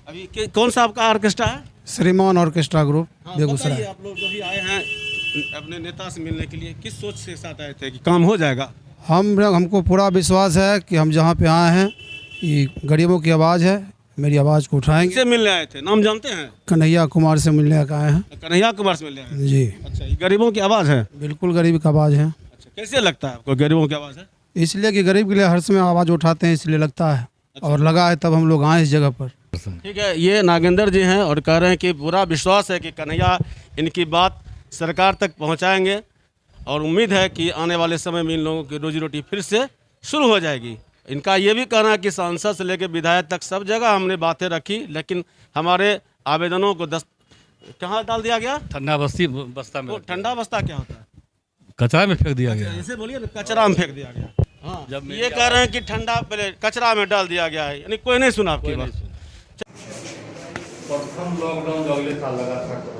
अभी कौन सा आपका ऑर्केस्ट्रा है? श्रीमान ऑर्केस्ट्रा ग्रुप बेगूसराय। बताइए, आप लोग जो भी आए हैं अपने नेता से मिलने के लिए, किस सोच से साथ आए थे कि काम हो जाएगा? हमको पूरा विश्वास है कि हम जहाँ पे आए हैं ये गरीबों की आवाज़ है, मेरी आवाज़ को उठाएंगे। किससे मिलने आए थे, नाम जानते हैं? कन्हैया कुमार से मिलने का आए हैं। कन्हैया कुमार से मिलने आए हैं। जी अच्छा, ये गरीबों की आवाज़ है। बिल्कुल गरीब की आवाज़ है, अच्छा, कैसे लगता है आपको गरीबों की आवाज़ है? इसलिए कि गरीब के लिए हर समय आवाज़ उठाते हैं, इसलिए लगता है। और लगा है तब हम लोग आए इस जगह पर। ठीक है, ये नागेंद्र जी हैं और कह रहे हैं कि पूरा विश्वास है कि कन्हैया इनकी बात सरकार तक पहुंचाएंगे और उम्मीद है कि आने वाले समय में इन लोगों की रोजी रोटी फिर से शुरू हो जाएगी। इनका ये भी कहना है कि सांसद से लेकर विधायक तक सब जगह हमने बातें रखी, लेकिन हमारे आवेदनों को कहाँ डाल दिया गया? ठंडा बस्ती बस्ता में। वो ठंडा बस्ता क्या होता है? कचरा में फेंक दिया गया। ऐसे बोलिए ना, कचरा में फेंक दिया गया। हाँ, जब ये कह रहे हैं कि ठंडा पहले कचरा में डाल दिया गया है, यानी कोई नहीं सुना आपकी बात। प्रथम लॉकडाउन जो अगले साल लगा था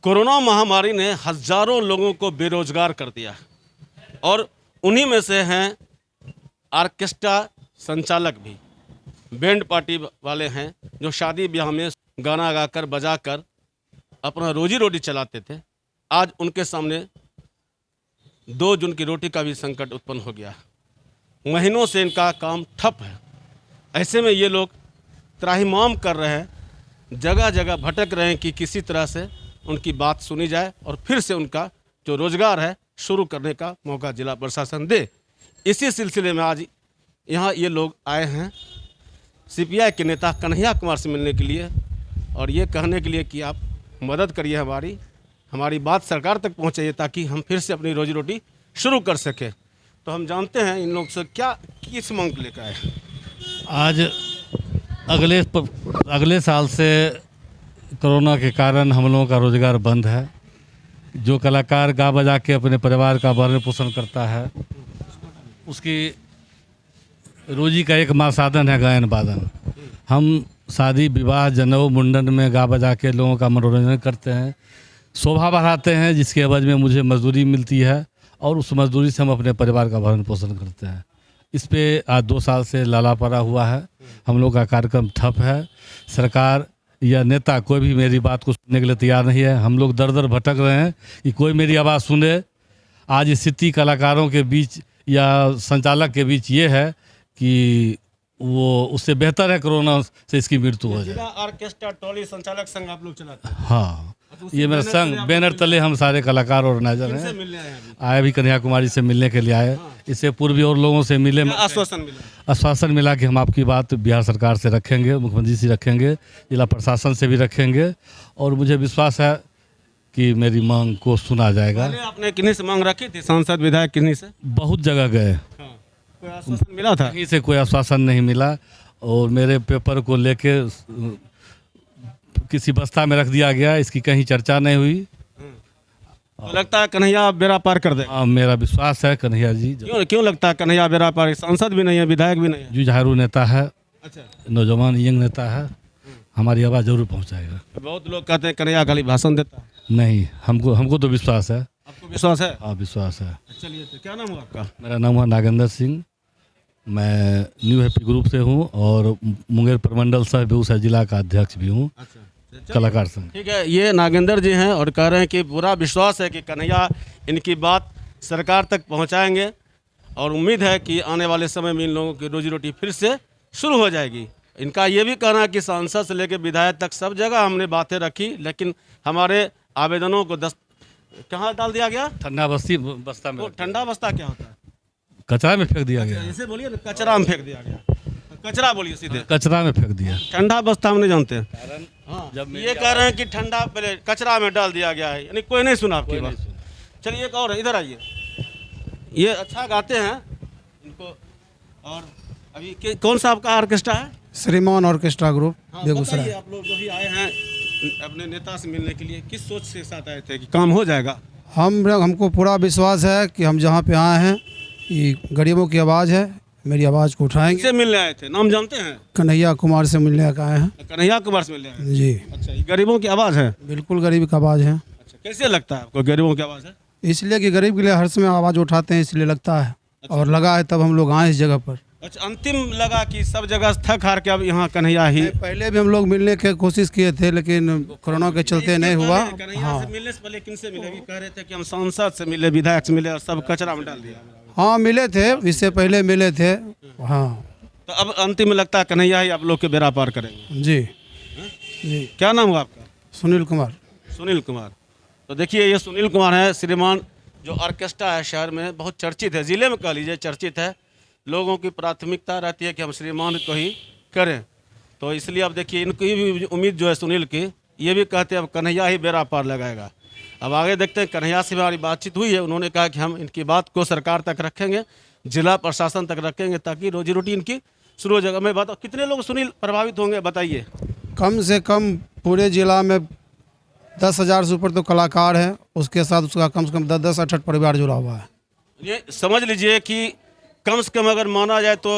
कोरोना महामारी ने हजारों लोगों को बेरोजगार कर दिया और उन्हीं में से हैं ऑर्केस्ट्रा संचालक भी, बैंड पार्टी वाले हैं जो शादी ब्याह में गाना गाकर बजाकर अपना रोजी रोटी चलाते थे। आज उनके सामने 2 जून की रोटी का भी संकट उत्पन्न हो गया। महीनों से इनका काम ठप है। ऐसे में ये लोग त्राहिमाम कर रहे हैं, जगह जगह भटक रहे हैं कि किसी तरह से उनकी बात सुनी जाए और फिर से उनका जो रोजगार है शुरू करने का मौका जिला प्रशासन दे। इसी सिलसिले में आज यहाँ ये लोग आए हैं सीपीआई के नेता कन्हैया कुमार से मिलने के लिए और ये कहने के लिए कि आप मदद करिए, हमारी बात सरकार तक पहुँचाइए ताकि हम फिर से अपनी रोजी रोटी शुरू कर सकें। तो हम जानते हैं इन लोग से क्या किस मांग लेकर आए। आज अगले साल से कोरोना के कारण हम लोगों का रोज़गार बंद है। जो कलाकार गा बजा के अपने परिवार का भरण पोषण करता है, उसकी रोजी का एक साधन है गायन वादन। हम शादी विवाह जनेऊ मुंडन में गा बजा के लोगों का मनोरंजन करते हैं, शोभा बढ़ाते हैं, जिसके एवज में मुझे मजदूरी मिलती है और उस मजदूरी से हम अपने परिवार का भरण पोषण करते हैं। इस पे आज 2 साल से लाला पड़ा हुआ है। हम लोग का कार्यक्रम ठप है। सरकार या नेता कोई भी मेरी बात को सुनने के लिए तैयार नहीं है। हम लोग दर दर भटक रहे हैं कि कोई मेरी आवाज़ सुने। आज स्थिति कलाकारों के बीच या संचालक के बीच ये है कि वो उससे बेहतर है कोरोना से इसकी मृत्यु हो जाए। ऑर्केस्ट्रा टोली संचालक संघ आप लोग चलाते हैं? हाँ, ये मेरा संघ बैनर तले हम सारे कलाकार ऑर्गेनाइजर हैं। आए भी कन्हैया कुमारी से मिलने के लिए आए। इससे पूर्व भी और लोगों से मिले। आश्वासन मिला कि हम आपकी बात बिहार सरकार से रखेंगे, मुख्यमंत्री से रखेंगे, जिला प्रशासन से भी रखेंगे और मुझे विश्वास है कि मेरी मांग को सुना जाएगा। आपने किन्हीं से मांग रखी थी, सांसद विधायक किन्हीं से? बहुत जगह गए, कोई आश्वासन मिला था? कहीं से कोई आश्वासन नहीं मिला और मेरे पेपर को लेके किसी बस्ता में रख दिया गया, इसकी कहीं चर्चा नहीं हुई। तो लगता है कन्हैया बेड़ा पार कर दे? हाँ, मेरा विश्वास है कन्हैया जी। क्यों लगता है कन्हैया बेड़ा पार? सांसद भी नहीं है, विधायक भी नहीं है। जुझारू नेता है। अच्छा, नौजवान यंग नेता है, हमारी आवाज़ जरूर पहुंचाएगा। बहुत लोग कहते हैं कन्हैया खाली भाषण देता है। नहीं, हमको तो विश्वास है। आपको विश्वास है? हाँ, विश्वास है। चलिए, तो क्या नाम हुआ आपका? मेरा नाम है नागेंद्र सिंह। मैं न्यू हैप्पी ग्रुप से हूँ और मुंगेर प्रमंडल सह बेगूसराय जिला का अध्यक्ष भी हूँ, कलाकार संघ। ठीक है, ये नागेंद्र जी हैं और कह रहे हैं कि पूरा विश्वास है कि कन्हैया इनकी बात सरकार तक पहुंचाएंगे और उम्मीद है कि आने वाले समय में इन लोगों की रोजी रोटी फिर से शुरू हो जाएगी। इनका ये भी कहना है कि सांसद से लेकर विधायक तक सब जगह हमने बातें रखी, लेकिन हमारे आवेदनों को कहाँ डाल दिया गया? ठंडा बस्ती बस्ता में। वो ठंडा बस्ता क्या होता है? कचरा में फेंक दिया गया। ऐसे बोलिए ना, कचरा में फेंक दिया गया। कचरा बोलिए सीधे। कचरा में फेंक दिया। ठंडा बस्ता हम नहीं जानते हैं। हाँ, जब ये कह रहे हैं कि ठंडा पहले कचरा में डाल दिया गया है, यानी कोई नहीं सुना आपकी बात। चलिए, एक और इधर आइए। ये अच्छा गाते हैं इनको। और अभी कौन सा आपका ऑर्केस्ट्रा है? श्रीमान ऑर्केस्ट्रा ग्रुप बेगूसराय। बताइए, आप लोग जो भी आए हैं अपने नेता से मिलने के लिए, किस सोच से साथ आए थे कि काम हो जाएगा? हमको पूरा विश्वास है कि हम जहाँ पे आए हैं ये गरीबों की आवाज़ है, मेरी आवाज़ को उठाएंगे। किससे मिलने आए थे, नाम जानते हैं? कन्हैया कुमार से मिलने का आए हैं। कन्हैया कुमार से मिलने आए हैं। जी, अच्छा, ये गरीबों की आवाज़ है। बिल्कुल गरीब की आवाज़ है। अच्छा, कैसे लगता है आपको गरीबों की आवाज़ है? इसलिए कि गरीब के लिए हर समय आवाज़ उठाते हैं, इसलिए लगता है। और लगा है तब हम लोग आए इस जगह पर। अच्छा, अंतिम लगा कि सब जगह थक हार के अब यहाँ कन्हैया ही। पहले भी हम लोग मिलने की कोशिश किए थे, लेकिन कोरोना के चलते नहीं हुआ। कन्हैया हाँ से मिलने से पहले किनसे मिले? अभी कह रहे थे कि हम सांसद से मिले, विधायक से मिले और सब कचरा में डाल दिया। हाँ, मिले थे, इससे पहले मिले थे। हाँ तो अब अंतिम में लगता है कन्हैया ही आप लोग के बेड़ा पार करेंगे। जी जी। क्या नाम हुआ आपका? सुनील कुमार। सुनील कुमार। तो देखिए, ये सुनील कुमार है, श्रीमान जो ऑर्केस्ट्रा है शहर में बहुत चर्चित है, ज़िले में कह लीजिए चर्चित है। लोगों की प्राथमिकता रहती है कि हम श्रीमान को ही करें, तो इसलिए अब देखिए इनकी भी उम्मीद जो है सुनील की, ये भी कहते हैं अब कन्हैया ही बेड़ा पार लगाएगा। अब आगे देखते हैं। कन्हैया से हमारी बातचीत हुई है, उन्होंने कहा कि हम इनकी बात को सरकार तक रखेंगे, जिला प्रशासन तक रखेंगे, ताकि रोजी रोटी इनकी शुरू हो जाएगा। मैं बताऊँ कितने लोग सुनील प्रभावित होंगे बताइए? कम से कम पूरे जिला में 10,000 से ऊपर तो कलाकार हैं, उसके साथ उसका कम से कम 10-68 परिवार जुड़ा हुआ है। ये समझ लीजिए कि कम से कम अगर माना जाए तो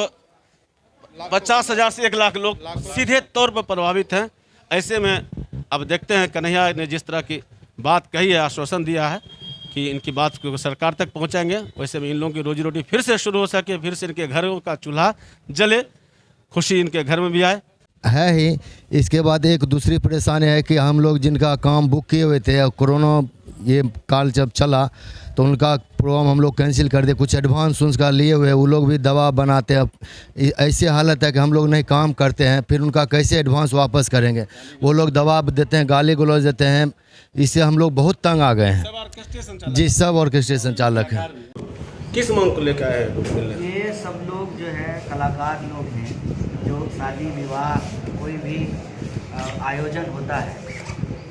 50,000 से 1 लाख लोग सीधे तौर पर प्रभावित हैं। ऐसे में अब देखते हैं कन्हैया ने जिस तरह की बात कही है, आश्वासन दिया है कि इनकी बात को सरकार तक पहुंचाएंगे, वैसे में इन लोगों की रोजी रोटी फिर से शुरू हो सके, फिर से इनके घरों का चूल्हा जले, खुशी इनके घर में भी आए। है ही। इसके बाद एक दूसरी परेशानी है कि हम लोग जिनका काम बुक किए हुए थे, कोरोना ये काल जब चला तो उनका प्रोग्राम हम लोग कैंसिल कर दिए। कुछ एडवांस उनका लिए हुए, वो लोग भी दवा बनाते हैं। ऐसी हालत है कि हम लोग नहीं काम करते हैं, फिर उनका कैसे एडवांस वापस करेंगे? वो लोग दवा देते हैं, गाली गलौज देते हैं, इससे हम लोग बहुत तंग आ गए हैं। जी, सब ऑर्केस्ट्रा संचालक हैं। किस मांग को लेकर आए हैं? ये सब लोग जो है कलाकार लोग हैं, जो शादी विवाह कोई भी आयोजन होता है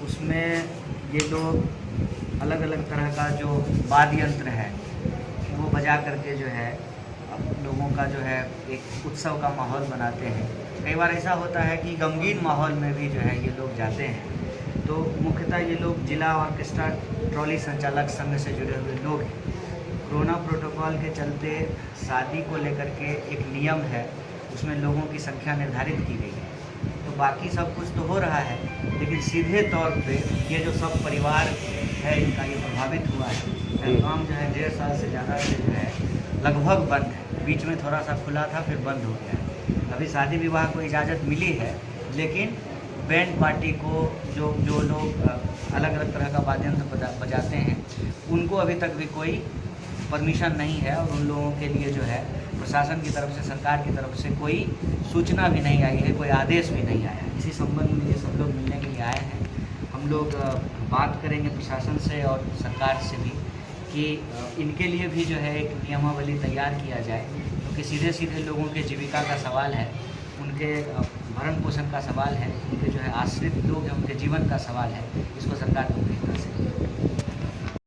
उसमें ये लोग अलग अलग तरह का जो वाद्य यंत्र है वो बजा करके जो है अब लोगों का जो है एक उत्सव का माहौल बनाते हैं। कई बार ऐसा होता है कि गमगीन माहौल में भी जो है ये लोग जाते हैं। तो मुख्यतः ये लोग जिला ऑर्केस्ट्रा ट्रॉली संचालक संघ से जुड़े हुए लोग हैं। कोरोना प्रोटोकॉल के चलते शादी को लेकर के एक नियम है, उसमें लोगों की संख्या निर्धारित की गई है। तो बाकी सब कुछ तो हो रहा है, लेकिन सीधे तौर पे ये जो सब परिवार है इनका ये प्रभावित हुआ है। काम जो है 1.5 साल से ज़्यादा से जो है लगभग बंद है। बीच में थोड़ा सा खुला था, फिर बंद हो गया है। अभी शादी विवाह को इजाज़त मिली है, लेकिन बैंड पार्टी को जो लोग अलग अलग तरह का वाद्य यंत्र बजाते हैं उनको अभी तक भी कोई परमिशन नहीं है, और उन लोगों के लिए जो है प्रशासन की तरफ से, सरकार की तरफ से कोई सूचना भी नहीं आई है, कोई आदेश भी नहीं आया है। इसी संबंध में ये सब लोग मिलने के लिए आए हैं। हम लोग बात करेंगे प्रशासन से और सरकार से भी कि इनके लिए भी जो है एक नियमावली तैयार किया जाए, क्योंकि सीधे सीधे लोगों के जीविका का सवाल है, उनके भरण पोषण का सवाल है, उनके जो है आश्रित लोग हैं उनके जीवन का सवाल है। इसको सरकार को पूरी तरह से